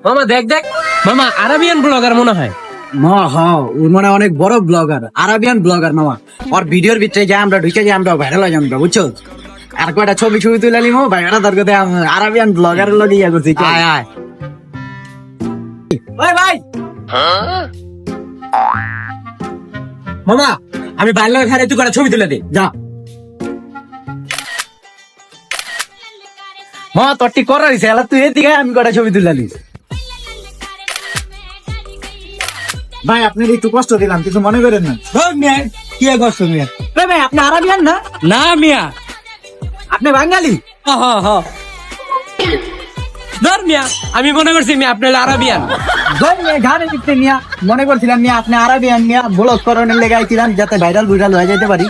মামা দেখ দেখ, মামা আরাবিয়ান ব্লগার মনে হয়। ও মানে অনেক বড় ব্লগার, আরাবিয়ান ব্লগার মামা। ওর ভিডিওর ভিতরে যাই আমরা ঢুকে যাই, আমরা ভাইরাল হয়ে যাবো, বুঝছো? আর কয়টা ছবি তুলে নিবো ভাইরা, তার কথা আরাবিয়ান ব্লগারের লগে ইয়া করছি। আয় আয় ওই ভাই মামা, আমি ভাইরাল হয়ে তুই কয়টা ছবি তুলে দে যা। মামা তোর ঠিক করা হয়েছে, তুই এদিকে আমি কয়টা ছবি তুলে নিস। ভাই আপনি একটু কষ্ট দিলাম, কিছু মনে করেন না। কি কষ্ট মিয়া? ভাই আপনি আরাবিয়ান না? না মিয়া, আপনি বাঙালি? ধর মিয়া, আমি মনে করছি মিয়া আপনি হলো আরাবিয়ান। ঘাড়ে লিখতে মিয়া মনে করছিলাম মিয়া আপনি আরাবিয়ান, মিয়া ব্লগ করানোর লেগে আইছিলাম যাতে ভাইরাল হয়ে যেতে পারি।